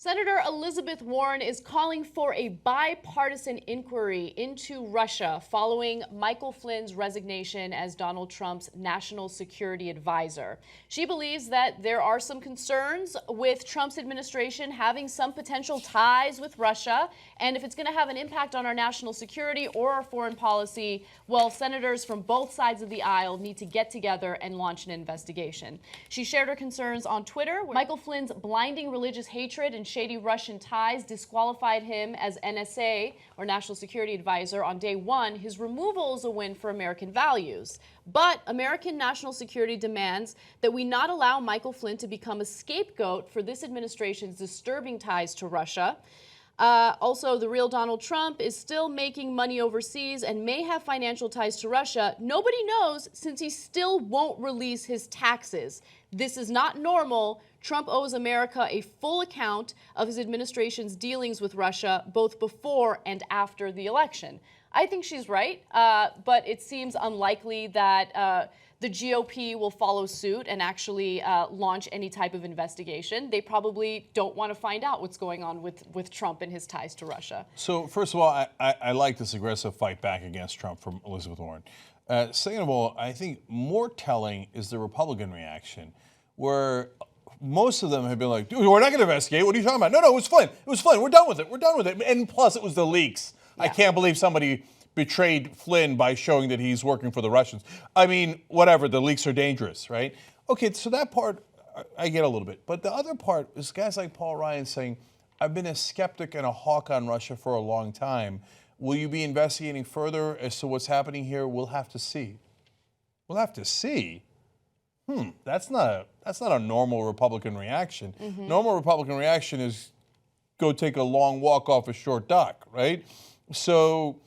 Senator Elizabeth Warren is calling for a bipartisan inquiry into Russia following Michael Flynn's resignation as Donald Trump's national security advisor. She believes that there are some concerns with Trump's administration having some potential ties with Russia, and if it's going to have an impact on our national security or our foreign policy, well, senators from both sides of the aisle need to get together and launch an investigation. She shared her concerns on Twitter. Michael Flynn's blinding religious hatred and shady Russian ties disqualified him as NSA, or National Security Advisor, on day one. His removal is a win for American values. But American national security demands that we not allow Michael Flynn to become a scapegoat for this administration's disturbing ties to Russia. Also, the real Donald Trump is still making money overseas and may have financial ties to Russia. Nobody knows, since he still won't release his taxes. This is not normal. Trump owes America a full account of his administration's dealings with Russia, both before and after the election. I think she's right, but it seems unlikely that the GOP will follow suit and actually launch any type of investigation. They probably don't want to find out what's going on with Trump and his ties to Russia. So first of all, I like this aggressive fight back against Trump from Elizabeth Warren. Second of all, I think more telling is the Republican reaction, where most of them have been like, dude, we're not going to investigate. What are you talking about? No, it was Flynn. It was Flynn. We're done with it. We're done with it. And plus, it was the leaks. Yeah. I can't believe somebody betrayed Flynn by showing that he's working for the Russians. I mean, whatever, the leaks are dangerous, right? Okay, so that part I get a little bit. But the other part is guys like Paul Ryan saying, I've been a skeptic and a hawk on Russia for a long time. Will you be investigating further as to what's happening here? We'll have to see. We'll have to see? That's not a normal Republican reaction. Mm-hmm. Normal Republican reaction is go take a long walk off a short dock, right? So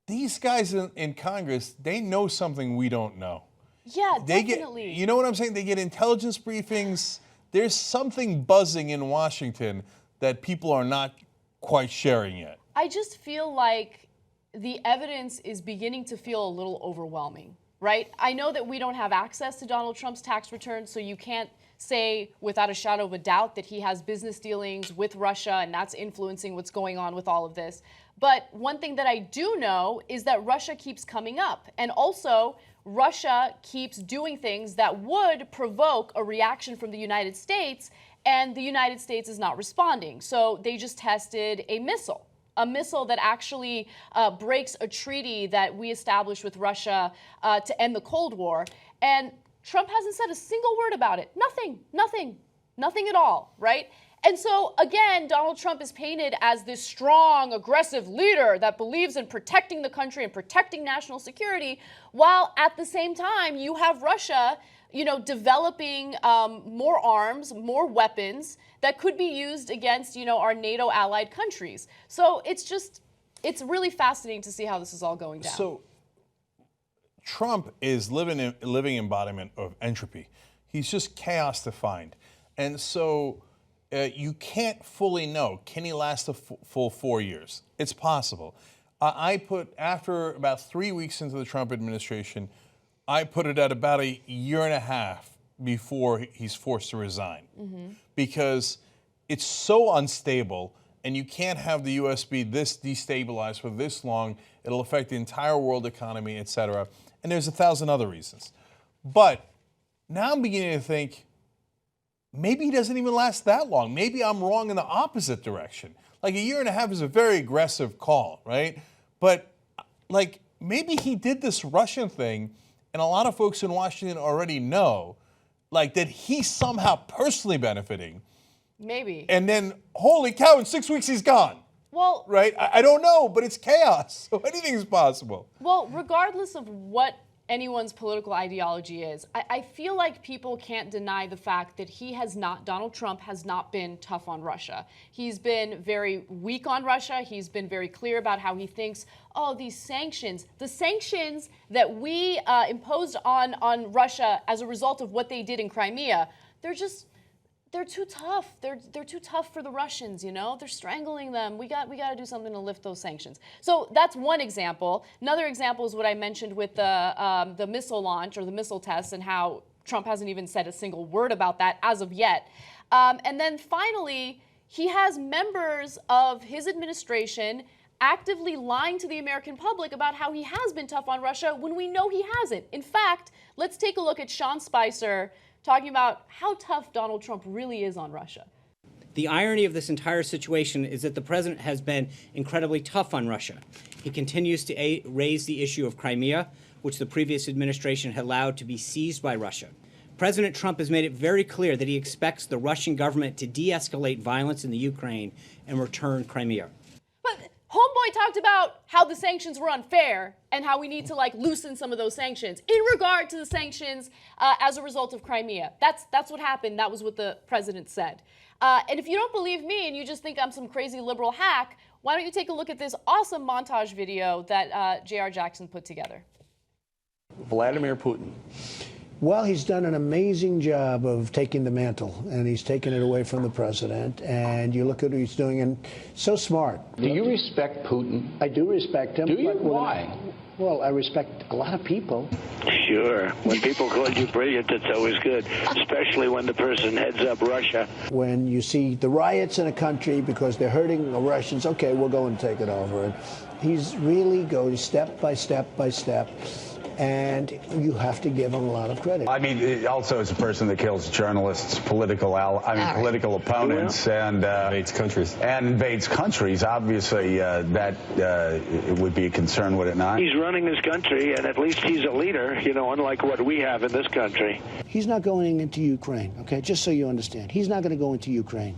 these guys in Congress, they know something we don't know. Yeah, definitely. You know what I'm saying? They get intelligence briefings. There's something buzzing in Washington that people are not quite sharing yet. I just feel like the evidence is beginning to feel a little overwhelming, right? I know that we don't have access to Donald Trump's tax returns, so you can't say without a shadow of a doubt that he has business dealings with Russia and that's influencing what's going on with all of this. But one thing that I do know is that Russia keeps coming up. And also, Russia keeps doing things that would provoke a reaction from the United States, and the United States is not responding. So they just tested a missile that actually breaks a treaty that we established with Russia to end the Cold War. And Trump hasn't said a single word about it. Nothing at all, right? And so, again, Donald Trump is painted as this strong, aggressive leader that believes in protecting the country and protecting national security, while at the same time you have Russia, developing more arms, more weapons that could be used against, our NATO allied countries. So it's really fascinating to see how this is all going down. So Trump is living embodiment of entropy. He's just chaos defined. And so you can't fully know, can he last a full 4 years? It's possible. After about 3 weeks into the Trump administration, I put it at about a year and a half before he's forced to resign. Mm-hmm. Because it's so unstable, and you can't have the U.S. be this destabilized for this long. It'll affect the entire world economy, et cetera. And there's 1,000 other reasons. But now I'm beginning to think, maybe he doesn't even last that long. Maybe I'm wrong in the opposite direction. Like, a year and a half is a very aggressive call, right? But, maybe he did this Russian thing, and a lot of folks in Washington already know, that he's somehow personally benefiting. Maybe. And then, holy cow, in 6 weeks he's gone. Well, right? I don't know, but it's chaos, so anything is possible. Well, regardless of what anyone's political ideology is, I feel like people can't deny the fact that Donald Trump has not been tough on Russia. He's been very weak on Russia. He's been very clear about how he thinks, the sanctions that we imposed on Russia as a result of what they did in Crimea, they're too tough. They're too tough for the Russians, They're strangling them. We got to do something to lift those sanctions. So that's one example. Another example is what I mentioned with the missile launch or the missile tests, and how Trump hasn't even said a single word about that as of yet. And then finally, he has members of his administration actively lying to the American public about how he has been tough on Russia when we know he hasn't. In fact, let's take a look at Sean Spicer talking about how tough Donald Trump really is on Russia. The irony of this entire situation is that the president has been incredibly tough on Russia. He continues to raise the issue of Crimea, which the previous administration had allowed to be seized by Russia. President Trump has made it very clear that he expects the Russian government to de-escalate violence in the Ukraine and return Crimea. But Homeboy talked about how the sanctions were unfair and how we need to loosen some of those sanctions in regard to the sanctions as a result of Crimea. That's what happened. That was what the president said. And if you don't believe me and you just think I'm some crazy liberal hack, why don't you take a look at this awesome montage video that J.R. Jackson put together. Vladimir Putin. Well, he's done an amazing job of taking the mantle, and he's taken it away from the president. And you look at what he's doing, and so smart. Do you respect Putin? I do respect him. Do you? But Why? Well, I respect a lot of people. Sure. When people call you brilliant, it's always good, especially when the person heads up Russia. When you see the riots in a country because they're hurting the Russians, okay, we'll go and take it over. And he's really going step by step by step. And you have to give him a lot of credit. I mean, also as a person that kills journalists, political opponents, and invades countries. Obviously, that it would be a concern, would it not? He's running his country, and at least he's a leader, unlike what we have in this country. He's not going into Ukraine, okay? Just so you understand. He's not going to go into Ukraine.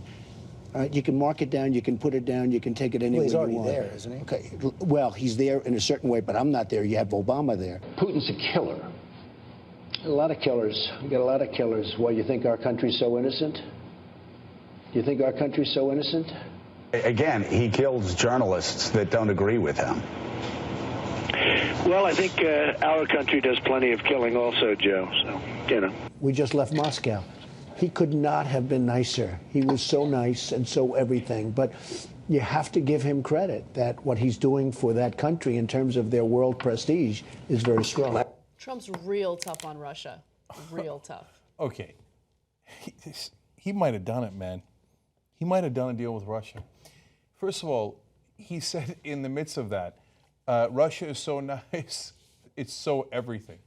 All right, you can mark it down, you can put it down, you can take it anywhere you want. He's already there, isn't he? Okay, well, he's there in a certain way, but I'm not there. You have Obama there. Putin's a killer. A lot of killers. We got a lot of killers. Why, you think our country's so innocent? You think our country's so innocent? Again, he kills journalists that don't agree with him. Well, I think our country does plenty of killing also, Joe, so, We just left Moscow. He could not have been nicer. He was so nice and so everything. But you have to give him credit that what he's doing for that country in terms of their world prestige is very strong. Trump's real tough on Russia. Real tough. Okay. He might have done it, man. He might have done a deal with Russia. First of all, he said in the midst of that, Russia is so nice, it's so everything.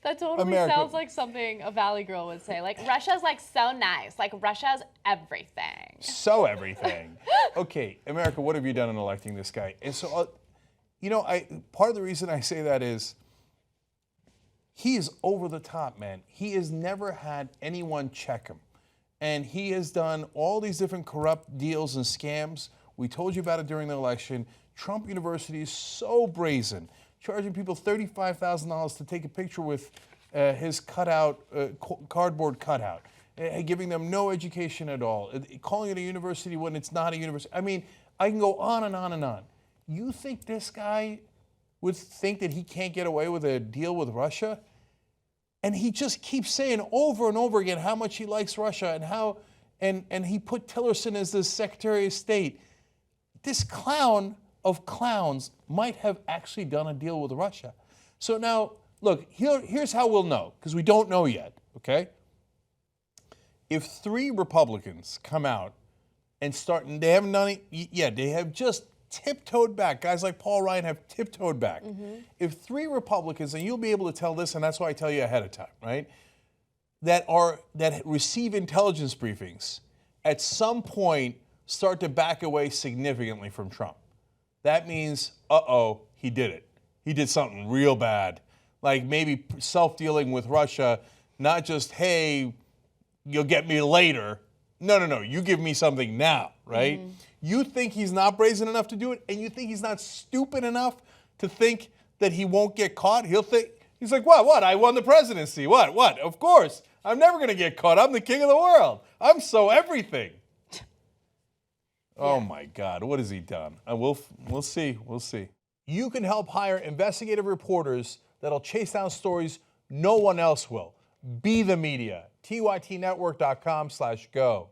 That totally sounds like something a Valley girl would say. Russia's so nice. Russia's everything. So everything. Okay, America, what have you done in electing this guy? And so, part of the reason I say that is he is over the top, man. He has never had anyone check him. And he has done all these different corrupt deals and scams. We told you about it during the election. Trump University is so brazen, charging people $35,000 to take a picture with his cutout, cardboard cutout, giving them no education at all, calling it a university when it's not a university. I mean, I can go on and on and on. You think this guy would think that he can't get away with a deal with Russia? And he just keeps saying over and over again how much he likes Russia and how, and he put Tillerson as the Secretary of State. This clown of clowns might have actually done a deal with Russia. So now, look, here's how we'll know, because we don't know yet, okay? If 3 Republicans come out and start, and they haven't done it yet, they have just tiptoed back. Guys like Paul Ryan have tiptoed back. Mm-hmm. If 3 Republicans, and you'll be able to tell this, and that's why I tell you ahead of time, right? That receive intelligence briefings, at some point start to back away significantly from Trump. That means, he did it. He did something real bad. Like maybe self-dealing with Russia, not just, hey, you'll get me later. No, you give me something now, right? Mm-hmm. You think he's not brazen enough to do it, and you think he's not stupid enough to think that he won't get caught? He's like, what? I won the presidency. What? Of course. I'm never going to get caught. I'm the king of the world. I'm so everything. Oh my God, what has he done? We'll see. You can help hire investigative reporters that'll chase down stories no one else will. Be the media. TYTnetwork.com/go.